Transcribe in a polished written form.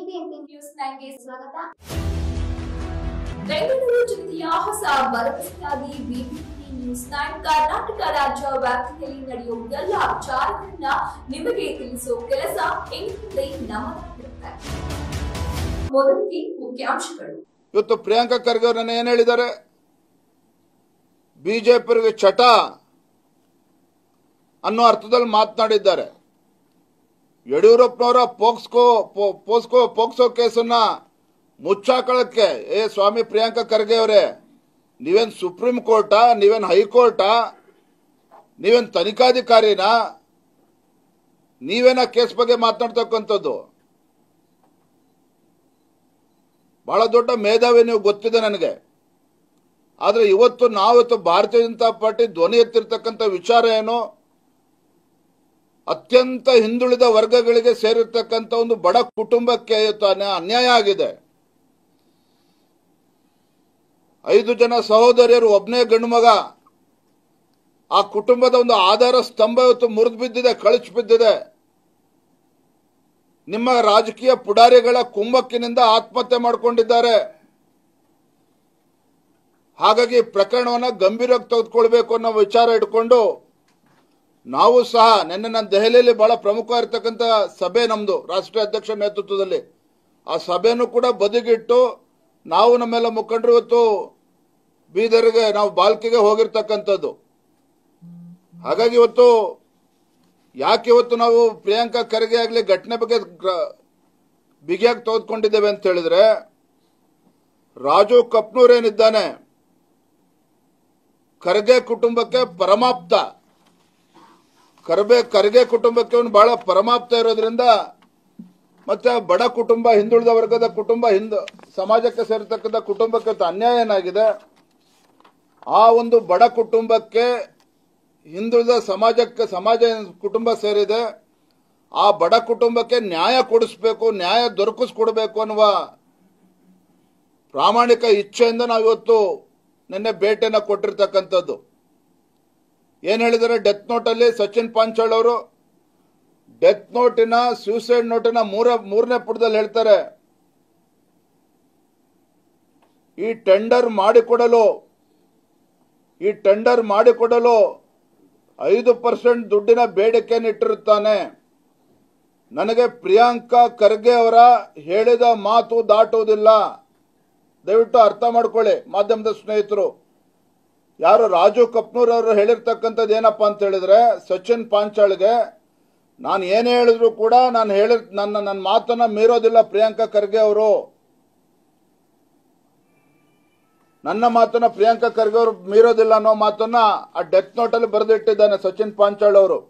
BBMP news 9 ಗೆ ಸ್ವಾಗತ. ಬೆಂಗಳೂರು ಜಿಲ್ಲೆಯ ಹೊಸ ಭರವಸೆಯಾಗಿ ಬಿಬಿಎಂಪಿ ನ್ಯೂಸ್ 9 ಕರ್ನಾಟಕ ರಾಜ್ಯ ವ್ಯಾಪ್ತಿಯಲ್ಲಿ ನಡೆಯುವ ಎಲ್ಲ ವಿಚಾರಗಳನ್ನ ನಿಮಗೆ ತಿಳಿಸುವ ಕೆಲಸ ಇಂದಿನಿಂದ ನಮ್ಮದಾಗಿರುತ್ತೆ. ಮೊದಲಿಗೆ ಮುಖ್ಯಾಂಶಗಳು. ಇವತ್ತು ಪ್ರಿಯಾಂಕಾ ಖರ್ಗೆ ಅವರು ಏನು ಹೇಳಿದ್ದಾರೆ? ಬಿಜೆಪಿಯವರಿಗೆ ಚಟ ಅನ್ನೋ ಅರ್ಥದಲ್ಲಿ ಮಾತನಾಡಿದ್ದಾರೆ. ಯಡಿಯೂರಪ್ಪನವರ ಪೋಕ್ಸೋ ಕೇಸನ್ನ ಮುಚ್ಚಾಕೊಳ್ಳಕ್ಕೆ ಸ್ವಾಮಿ ಪ್ರಿಯಾಂಕಾ ಖರ್ಗೆ ಅವರೇ, ನೀವೇನ್ ಸುಪ್ರೀಂ ಕೋರ್ಟಾ, ನೀವೇನ್ ಹೈಕೋರ್ಟಾ, ನೀವೇನ್ ತನಿಖಾಧಿಕಾರಿನಾ? ನೀವೇನ ಕೇಸ್ ಬಗ್ಗೆ ಮಾತನಾಡ್ತಕ್ಕಂಥದ್ದು? ಬಹಳ ದೊಡ್ಡ ಮೇಧಾವಿ ನೀವು, ಗೊತ್ತಿದೆ ನನಗೆ. ಆದ್ರೆ ನಾವಿವತ್ತು ಭಾರತೀಯ ಜನತಾ ಪಾರ್ಟಿ ಧ್ವನಿ ಎತ್ತಿರ್ತಕ್ಕಂಥ ವಿಚಾರ ಏನು? ಅತ್ಯಂತ ಹಿಂದುಳಿದ ವರ್ಗಗಳಿಗೆ ಸೇರಿರ್ತಕ್ಕಂಥ ಒಂದು ಬಡ ಕುಟುಂಬಕ್ಕೆ ಅನ್ಯಾಯ ಆಗಿದೆ. 5 ಜನ ಸಹೋದರಿಯರು, ಒಬ್ಬನೇ ಗಂಡು ಮಗ. ಆ ಕುಟುಂಬದ ಒಂದು ಆಧಾರ ಸ್ತಂಭ ಇವತ್ತು ಮುರಿದು ಬಿದ್ದಿದೆ, ಕಳಚಿ ಬಿದ್ದಿದೆ. ನಿಮ್ಮ ರಾಜಕೀಯ ಪುಡಾರಿಗಳ ಕುಮ್ಮಕ್ಕಿನಿಂದ ಆತ್ಮಹತ್ಯೆ ಮಾಡಿಕೊಂಡಿದ್ದಾರೆ. ಹಾಗಾಗಿ ಪ್ರಕರಣವನ್ನು ಗಂಭೀರವಾಗಿ ತೆಗೆದುಕೊಳ್ಬೇಕು ಅನ್ನೋ ವಿಚಾರ ಇಟ್ಕೊಂಡು ನಾವು ಸಹ ನಿನ್ನೆ ನಾನು ದೆಹಲಿಯಲ್ಲಿ ಬಹಳ ಪ್ರಮುಖವಾಗಿರ್ತಕ್ಕಂಥ ಸಭೆ, ನಮ್ದು ರಾಷ್ಟ್ರೀಯ ಅಧ್ಯಕ್ಷ ನೇತೃತ್ವದಲ್ಲಿ ಆ ಸಭೆಯನ್ನು ಕೂಡ ಬದಿಗಿಟ್ಟು ನಾವು ನಮ್ಮೆಲ್ಲ ಮುಖಂಡರು ಇವತ್ತು ಬೀದರ್ಗೆ ನಾವು ಬಾಲ್ಕಿಗೆ ಹೋಗಿರ್ತಕ್ಕಂಥದ್ದು. ಹಾಗಾಗಿ ಯಾಕೆ ನಾವು ಪ್ರಿಯಾಂಕಾ ಖರ್ಗೆ ಆಗಲಿ ಘಟನೆ ಬಗ್ಗೆ ಬಿಗಿಯಾಗಿ ತೆಗೆದುಕೊಂಡಿದ್ದೇವೆ ಅಂತ ಹೇಳಿದ್ರೆ, ರಾಜು ಕಪ್ನೂರ್ ಏನಿದ್ದಾನೆ ಖರ್ಗೆ ಕುಟುಂಬಕ್ಕೆ ಪರಮಾಪ್ತ, ಖರ್ಗೆ ಕುಟುಂಬಕ್ಕೆ ಅವನು ಬಹಳ ಪರಮಾಪ್ತ ಇರೋದ್ರಿಂದ, ಮತ್ತೆ ಬಡ ಕುಟುಂಬ, ಹಿಂದುಳಿದ ವರ್ಗದ ಕುಟುಂಬ, ಸಮಾಜಕ್ಕೆ ಸೇರಿರ್ತಕ್ಕಂಥ ಕುಟುಂಬಕ್ಕೆ ಅನ್ಯಾಯ ಏನಾಗಿದೆ, ಆ ಒಂದು ಬಡ ಕುಟುಂಬಕ್ಕೆ, ಹಿಂದುಳಿದ ಸಮಾಜ ಕುಟುಂಬ ಸೇರಿದೆ, ಆ ಬಡ ಕುಟುಂಬಕ್ಕೆ ನ್ಯಾಯ ಕೊಡಿಸ್ಬೇಕು, ನ್ಯಾಯ ದೊರಕಿಸ್ಕೊಡ್ಬೇಕು ಅನ್ನುವ ಪ್ರಾಮಾಣಿಕ ಇಚ್ಛೆಯಿಂದ ನಾವಿವತ್ತು ನಿನ್ನೆ ಭೇಟಿಯನ್ನು ಕೊಟ್ಟಿರ್ತಕ್ಕಂಥದ್ದು. ಏನ್ ಹೇಳಿದ್ದಾರೆ ಡೆತ್ ನೋಟ್ ಅಲ್ಲಿ? ಸಚಿನ್ ಪಾಂಚಾಳ್ ಅವರು ಡೆತ್ ನೋಟಿನ, ಸೂಸೈಡ್ ನೋಟಿನ ಮೂರನೇ ಪುಟದಲ್ಲಿ ಹೇಳ್ತಾರೆ, ಈ ಟೆಂಡರ್ ಮಾಡಿಕೊಡಲು 5% ದುಡ್ಡಿನ ಬೇಡಿಕೆಯನ್ನು ಇಟ್ಟಿರುತ್ತಾನೆ. ನನಗೆ ಪ್ರಿಯಾಂಕಾ ಖರ್ಗೆ ಅವರ ಹೇಳಿದ ಮಾತು ದಾಟುವುದಿಲ್ಲ. ದಯವಿಟ್ಟು ಅರ್ಥ ಮಾಡ್ಕೊಳ್ಳಿ ಮಾಧ್ಯಮದ ಸ್ನೇಹಿತರು. ಯಾರು ರಾಜು ಕಪ್ನೂರ್ ಅವರು ಹೇಳಿರ್ತಕ್ಕಂಥದ್ದು ಏನಪ್ಪಾ ಅಂತ ಹೇಳಿದ್ರೆ, ಸಚಿನ್ ಪಾಂಚಾಳ್ಗೆ ನಾನು ಏನೇ ಹೇಳಿದ್ರು ಕೂಡ ನನ್ನ ಮಾತನ್ನ ಮೀರೋದಿಲ್ಲ ಪ್ರಿಯಾಂಕಾ ಖರ್ಗೆ ಅವರು, ನನ್ನ ಮಾತನ್ನ ಪ್ರಿಯಾಂಕಾ ಖರ್ಗೆ ಅವರು ಮೀರೋದಿಲ್ಲ ಅನ್ನೋ ಮಾತನ್ನ ಆ ಡೆತ್ ನೋಟ್ ಅಲ್ಲಿ ಬರೆದಿಟ್ಟಿದ್ದಾನೆ ಸಚಿನ್ ಪಾಂಚಾಳ್ ಅವರು.